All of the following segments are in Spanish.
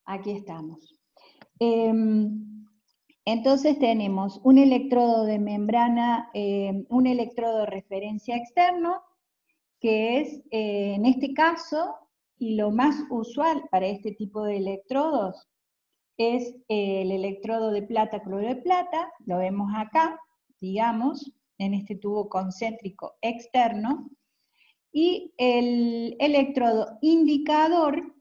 Aquí estamos. Entonces tenemos un electrodo de membrana, un electrodo de referencia externo, que es, en este caso, y lo más usual para este tipo de electrodos, es el electrodo de plata, cloruro de plata, lo vemos acá, digamos, en este tubo concéntrico externo, y el electrodo indicador,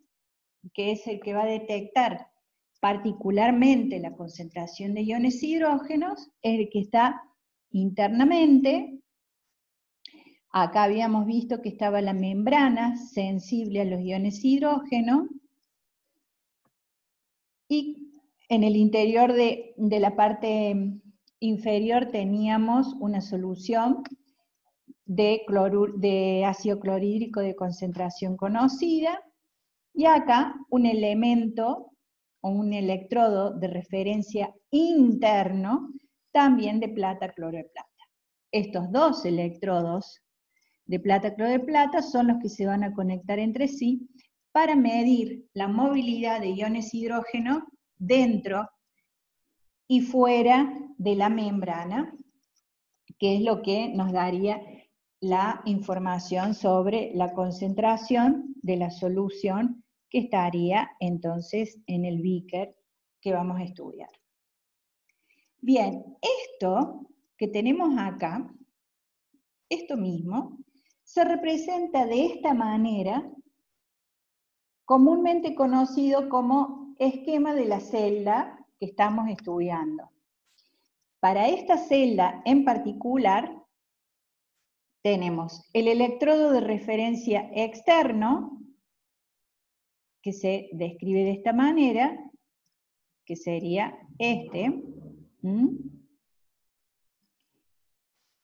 que es el que va a detectar particularmente la concentración de iones hidrógenos, es el que está internamente. Acá habíamos visto que estaba la membrana sensible a los iones hidrógeno, y en el interior de la parte inferior teníamos una solución de ácido clorhídrico de concentración conocida, y acá un elemento o un electrodo de referencia interno, también de plata, cloro de plata. Estos dos electrodos de plata, cloro de plata son los que se van a conectar entre sí para medir la movilidad de iones hidrógeno dentro y fuera de la membrana, que es lo que nos daría la información sobre la concentración de la solución que estaría entonces en el beaker que vamos a estudiar. Bien, esto que tenemos acá, esto mismo, se representa de esta manera, comúnmente conocido como esquema de la celda que estamos estudiando. Para esta celda en particular, tenemos el electrodo de referencia externo, que se describe de esta manera, que sería este.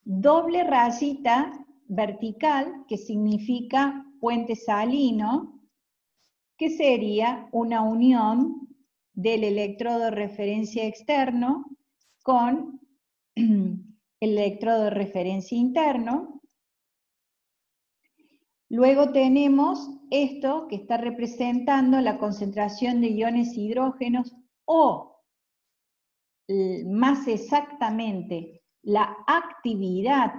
Doble rayita vertical, que significa puente salino, que sería una unión del electrodo de referencia externo con el electrodo de referencia interno. Luego tenemos esto que está representando la concentración de iones hidrógenos, o más exactamente la actividad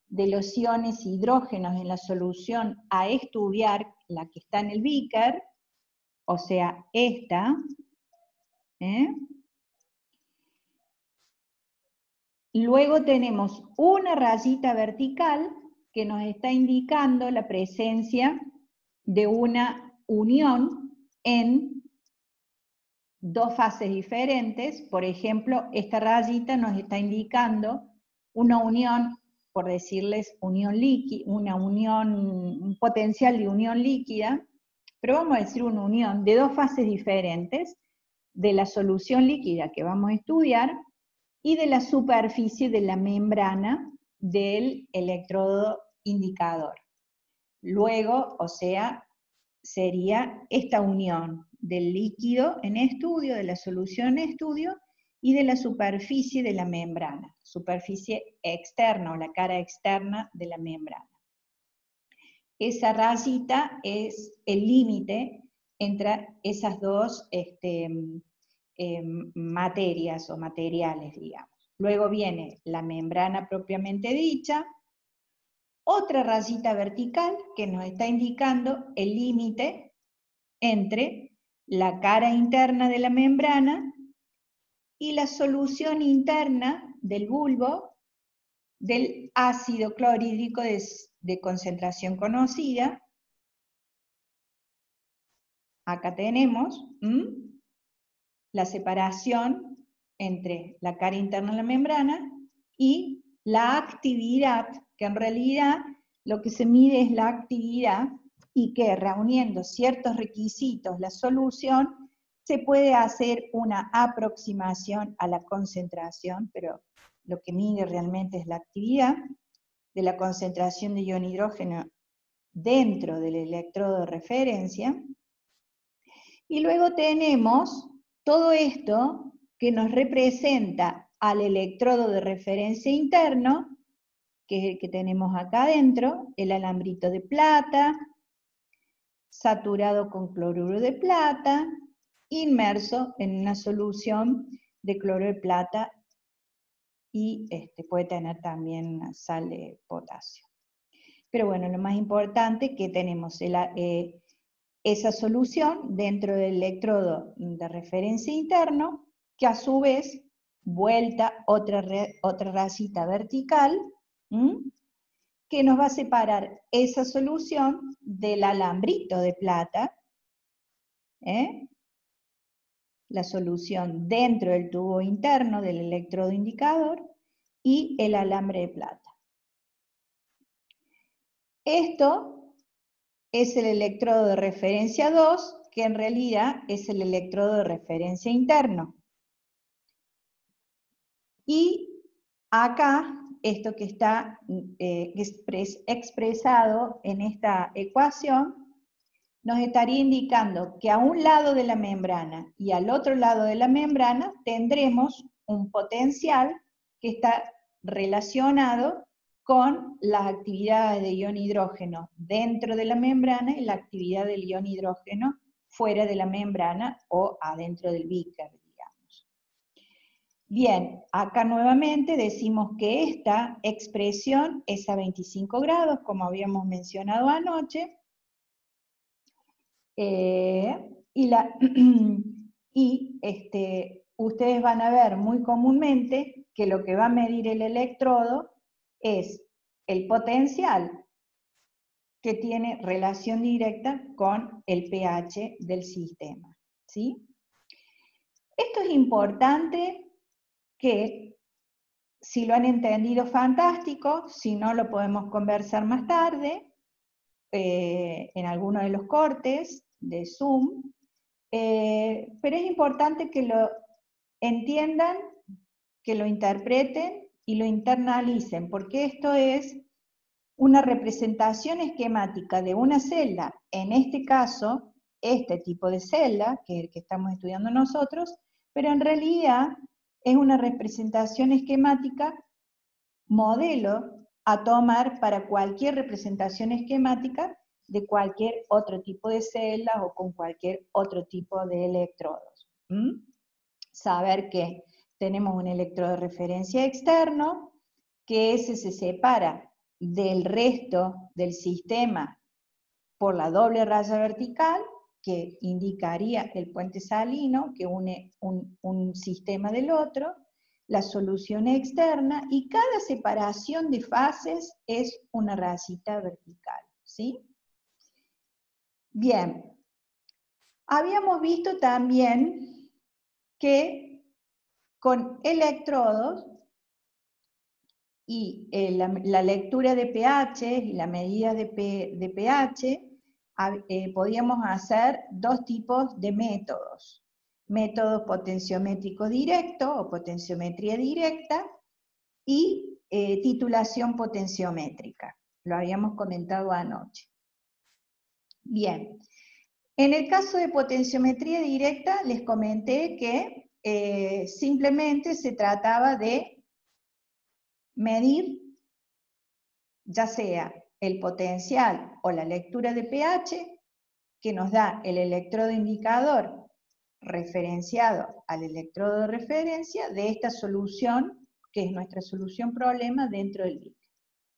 de los iones hidrógenos en la solución a estudiar, la que está en el beaker, o sea, esta. Luego tenemos una rayita vertical que nos está indicando la presencia de una unión en dos fases diferentes. Por ejemplo, esta rayita nos está indicando una unión, por decirles unión líquida, un potencial de unión líquida, pero vamos a decir una unión de dos fases diferentes de la solución líquida que vamos a estudiar y de la superficie de la membrana del electrodo indicador. Luego, o sea, sería esta unión del líquido en estudio, de la solución en estudio, y de la superficie de la membrana, superficie externa o la cara externa de la membrana. Esa rayita es el límite entre esas dos materias o materiales, digamos. Luego viene la membrana propiamente dicha, otra rayita vertical que nos está indicando el límite entre la cara interna de la membrana y la solución interna del bulbo del ácido clorhídrico de concentración conocida. Acá tenemos la separación entre la cara interna de la membrana y la actividad, que en realidad lo que se mide es la actividad, y que reuniendo ciertos requisitos la solución, se puede hacer una aproximación a la concentración, pero lo que mide realmente es la actividad de la concentración de ion hidrógeno dentro del electrodo de referencia. Y luego tenemos todo esto que nos representa al electrodo de referencia interno, que es el que tenemos acá adentro, el alambrito de plata, saturado con cloruro de plata, inmerso en una solución de cloro de plata y puede tener también sal de potasio. Pero bueno, lo más importante es que tenemos esa solución dentro del electrodo de referencia interno, que a su vez vuelta otra rayita vertical, que nos va a separar esa solución del alambrito de plata, la solución dentro del tubo interno del electrodo indicador y el alambre de plata. Esto es el electrodo de referencia 2, que en realidad es el electrodo de referencia interno. Y acá, esto que está expresado en esta ecuación, nos estaría indicando que a un lado de la membrana y al otro lado de la membrana tendremos un potencial que está relacionado con las actividades de ion hidrógeno dentro de la membrana y la actividad del ion hidrógeno fuera de la membrana o adentro del beaker, digamos. Bien, acá nuevamente decimos que esta expresión es a 25 grados, como habíamos mencionado anoche, ustedes van a ver muy comúnmente que lo que va a medir el electrodo es el potencial que tiene relación directa con el pH del sistema, ¿sí? Esto es importante, que si lo han entendido, fantástico; si no, lo podemos conversar más tarde, en alguno de los cortes de Zoom, pero es importante que lo entiendan, que lo interpreten y lo internalicen, porque esto es una representación esquemática de una celda, en este caso, este tipo de celda, que es el que estamos estudiando nosotros, pero en realidad es una representación esquemática modelo a tomar para cualquier representación esquemática de cualquier otro tipo de celdas o con cualquier otro tipo de electrodos. Saber que tenemos un electrodo de referencia externo, que ese se separa del resto del sistema por la doble raya vertical, que indicaría el puente salino que une un sistema del otro, la solución externa, y cada separación de fases es una rayita vertical, ¿sí? Bien, habíamos visto también que con electrodos y la lectura de pH y la medida de pH, podíamos hacer dos tipos de métodos. Métodos potenciométricos directos o potenciometría directa y titulación potenciométrica. Lo habíamos comentado anoche. Bien, en el caso de potenciometría directa les comenté que simplemente se trataba de medir ya sea el potencial o la lectura de pH, que nos da el electrodo indicador referenciado al electrodo de referencia de esta solución, que es nuestra solución problema dentro del beaker.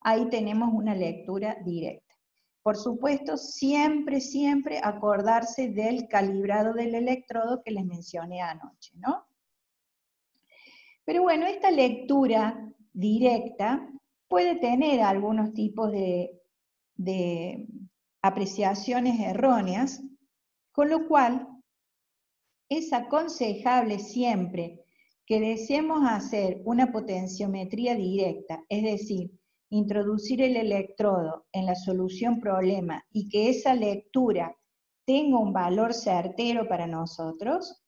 Ahí tenemos una lectura directa. Por supuesto, siempre, siempre acordarse del calibrado del electrodo que les mencioné anoche, ¿no? Pero bueno, esta lectura directa puede tener algunos tipos de apreciaciones erróneas, con lo cual es aconsejable siempre que deseemos hacer una potenciometría directa, es decir, introducir el electrodo en la solución problema y que esa lectura tenga un valor certero para nosotros,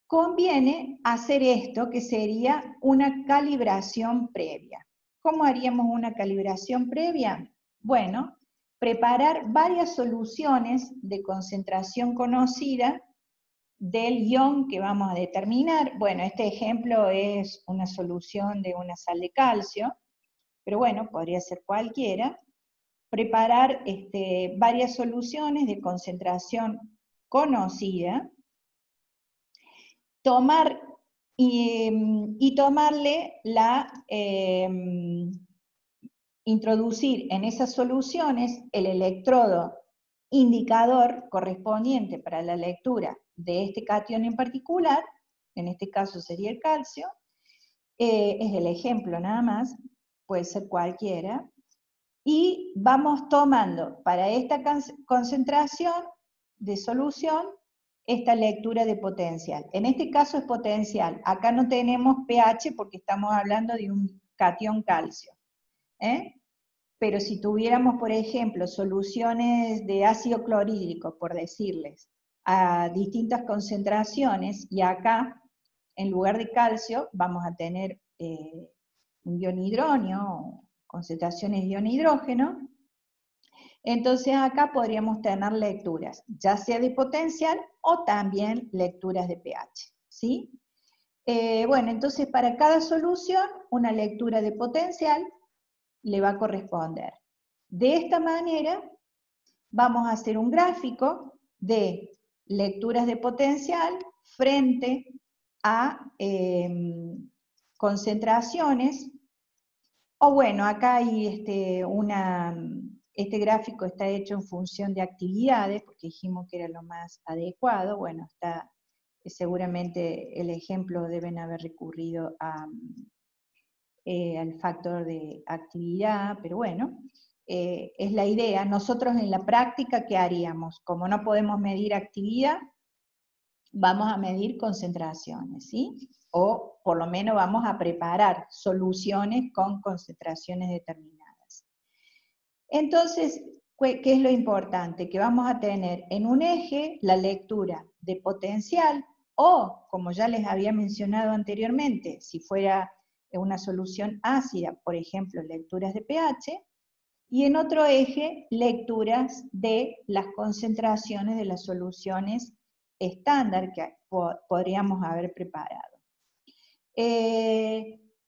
conviene hacer esto, que sería una calibración previa. ¿Cómo haríamos una calibración previa? Bueno, preparar varias soluciones de concentración conocida del ion que vamos a determinar. Bueno, este ejemplo es una solución de una sal de calcio, pero bueno, podría ser cualquiera. Preparar varias soluciones de concentración conocida, tomar y tomarle introducir en esas soluciones el electrodo indicador correspondiente para la lectura de este catión en particular, en este caso sería el calcio, es el ejemplo nada más, puede ser cualquiera, y vamos tomando para esta concentración de solución esta lectura de potencial. En este caso es potencial, acá no tenemos pH porque estamos hablando de un catión calcio. Pero si tuviéramos, por ejemplo, soluciones de ácido clorhídrico, por decirles, a distintas concentraciones, y acá, en lugar de calcio, vamos a tener un ion hidronio, concentraciones de ion hidrógeno, entonces acá podríamos tener lecturas, ya sea de potencial o también lecturas de pH, ¿sí? Bueno, entonces para cada solución, una lectura de potencial le va a corresponder. De esta manera, vamos a hacer un gráfico de lecturas de potencial frente a concentraciones, o bueno, acá hay este gráfico está hecho en función de actividades, porque dijimos que era lo más adecuado, bueno, está, seguramente el ejemplo deben haber recurrido al factor de actividad, pero bueno, es la idea. Nosotros en la práctica, ¿qué haríamos? Como no podemos medir actividad, vamos a medir concentraciones, ¿sí? O por lo menos vamos a preparar soluciones con concentraciones determinadas. Entonces, ¿qué es lo importante? Que vamos a tener en un eje la lectura de potencial, o, como ya les había mencionado anteriormente, si fuera una solución ácida, por ejemplo, lecturas de pH, y en otro eje, lecturas de las concentraciones de las soluciones estándar que podríamos haber preparado.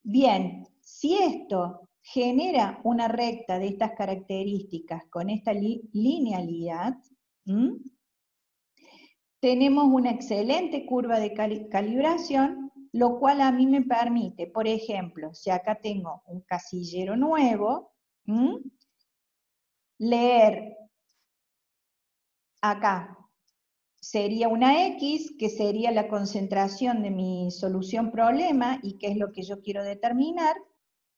Bien, si esto genera una recta de estas características con esta linealidad, tenemos una excelente curva de calibración, lo cual a mí me permite, por ejemplo, si acá tengo un casillero nuevo, leer acá sería una X, que sería la concentración de mi solución problema, y que es lo que yo quiero determinar.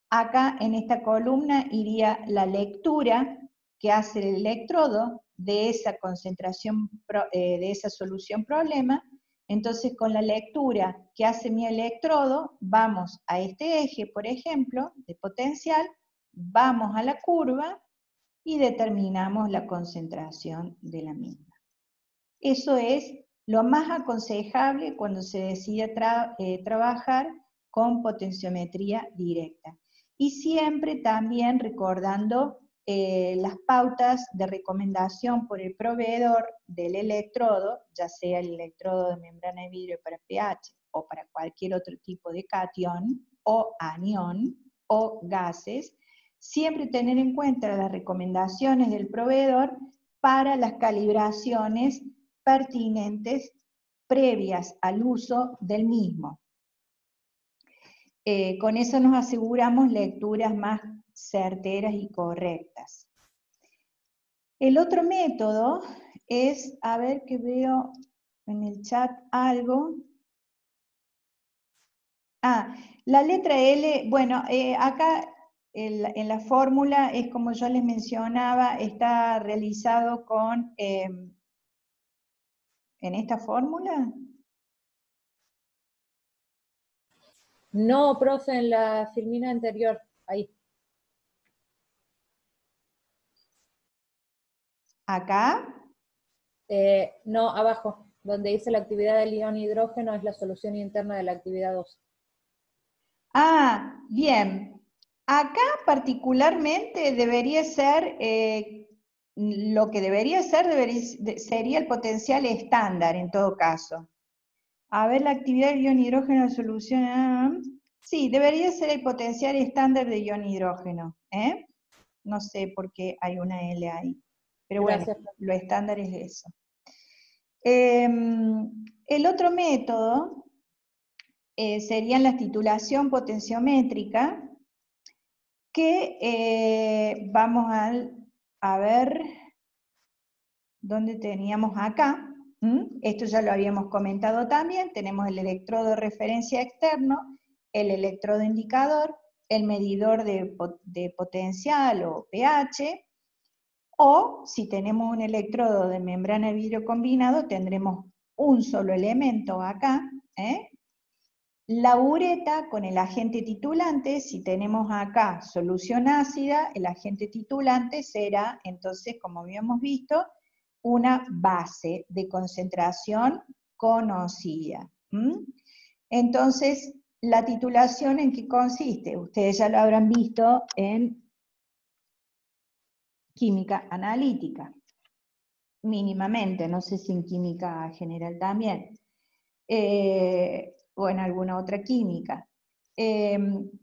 Acá en esta columna iría la lectura que hace el electrodo de esa concentración, de esa solución problema. Entonces con la lectura que hace mi electrodo, vamos a este eje, por ejemplo, de potencial, vamos a la curva y determinamos la concentración de la misma. Eso es lo más aconsejable cuando se decide trabajar con potenciometría directa. Y siempre también recordando las pautas de recomendación por el proveedor del electrodo, ya sea el electrodo de membrana de vidrio para pH o para cualquier otro tipo de catión o anión o gases, siempre tener en cuenta las recomendaciones del proveedor para las calibraciones pertinentes previas al uso del mismo. Con eso nos aseguramos lecturas más certeras y correctas. El otro método es, a ver que veo en el chat algo. La letra L, bueno, acá en la fórmula es como yo les mencionaba, está realizado con, en esta fórmula. No, profe, en la filmina anterior, ahí. ¿Acá? No, abajo, donde dice la actividad del ion hidrógeno es la solución interna de la actividad 2. Bien. Acá particularmente debería ser, lo que debería ser sería el potencial estándar en todo caso. A ver, la actividad del ion hidrógeno de solución. Sí, debería ser el potencial estándar de ion hidrógeno. No sé por qué hay una L ahí. Pero Gracias. Bueno, lo estándar es eso. El otro método serían la titulación potenciométrica, que vamos a ver dónde teníamos acá. Esto ya lo habíamos comentado también. Tenemos el electrodo de referencia externo, el electrodo indicador, el medidor de potencial o pH, o si tenemos un electrodo de membrana de vidrio combinado, tendremos un solo elemento acá, La ureta con el agente titulante, si tenemos acá solución ácida, el agente titulante será, entonces, como habíamos visto, una base de concentración conocida. Entonces, ¿la titulación en qué consiste? Ustedes ya lo habrán visto en química analítica, mínimamente, no sé si en química general también, o en alguna otra química.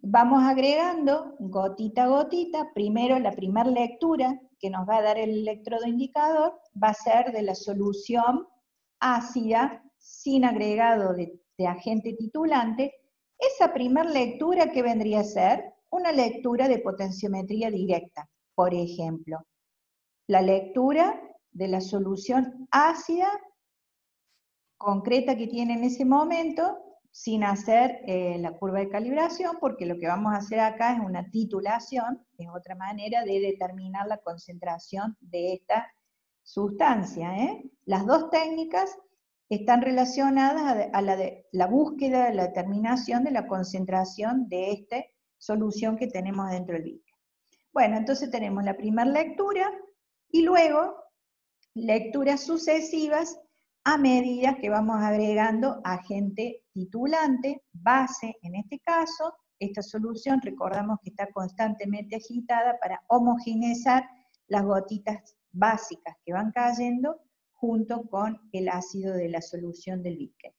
Vamos agregando gotita a gotita. Primero, la primera lectura que nos va a dar el electrodo indicador va a ser de la solución ácida sin agregado de agente titulante. Esa primera lectura, ¿qué vendría a ser? Una lectura de potenciometría directa, por ejemplo. La lectura de la solución ácida concreta que tiene en ese momento, sin hacer la curva de calibración, porque lo que vamos a hacer acá es una titulación, es otra manera de determinar la concentración de esta sustancia. Las dos técnicas están relacionadas a la búsqueda de la determinación de la concentración de esta solución que tenemos dentro del beaker. Bueno, entonces tenemos la primera lectura, y luego lecturas sucesivas a medida que vamos agregando agente titulante, base en este caso. Esta solución, recordamos que está constantemente agitada para homogeneizar las gotitas básicas que van cayendo junto con el ácido de la solución del beaker.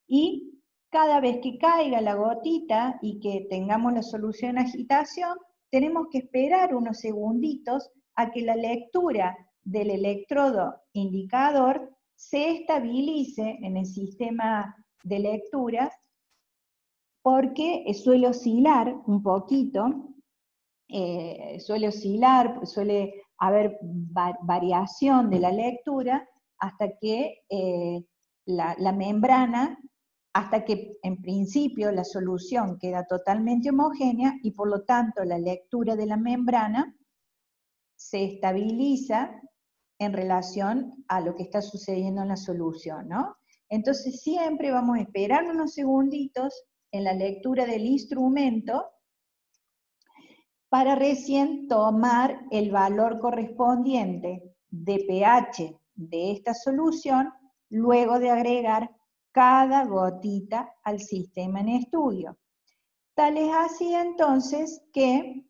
Y cada vez que caiga la gotita y que tengamos la solución en agitación, tenemos que esperar unos segunditos a que la lectura del electrodo indicador se estabilice en el sistema de lecturas, porque suele oscilar un poquito, suele haber variación de la lectura hasta que la membrana, hasta que en principio la solución queda totalmente homogénea y por lo tanto la lectura de la membrana se estabiliza en relación a lo que está sucediendo en la solución, ¿no? Entonces siempre vamos a esperar unos segunditos en la lectura del instrumento para recién tomar el valor correspondiente de pH de esta solución, luego de agregar cada gotita al sistema en estudio. Tal es así entonces que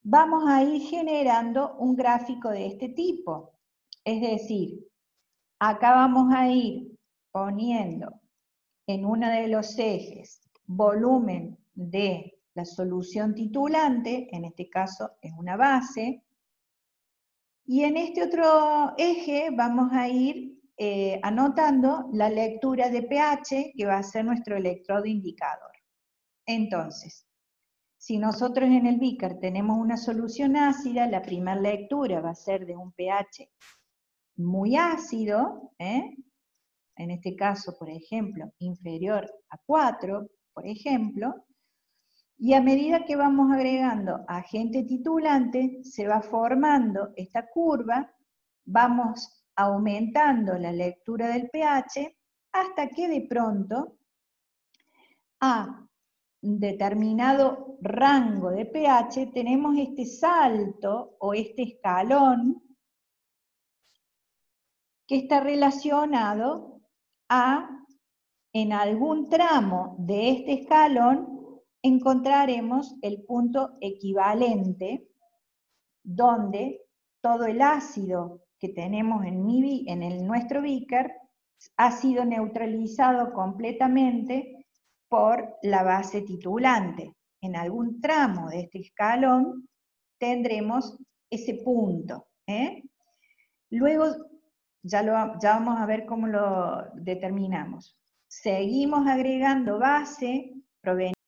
vamos a ir generando un gráfico de este tipo. Es decir, acá vamos a ir poniendo en uno de los ejes volumen de la solución titulante, en este caso es una base, y en este otro eje vamos a ir anotando la lectura de pH, que va a ser nuestro electrodo indicador. Entonces, si nosotros en el beaker tenemos una solución ácida, la primera lectura va a ser de un pH muy ácido, en este caso, por ejemplo, inferior a 4, por ejemplo, y a medida que vamos agregando agente titulante, se va formando esta curva, vamos aumentando la lectura del pH, hasta que de pronto, a determinado rango de pH, tenemos este salto o este escalón que está relacionado a, en algún tramo de este escalón, encontraremos el punto equivalente, donde todo el ácido que tenemos en nuestro beaker ha sido neutralizado completamente por la base titulante. En algún tramo de este escalón tendremos ese punto. Luego ya vamos a ver cómo lo determinamos. seguimos agregando base proveniente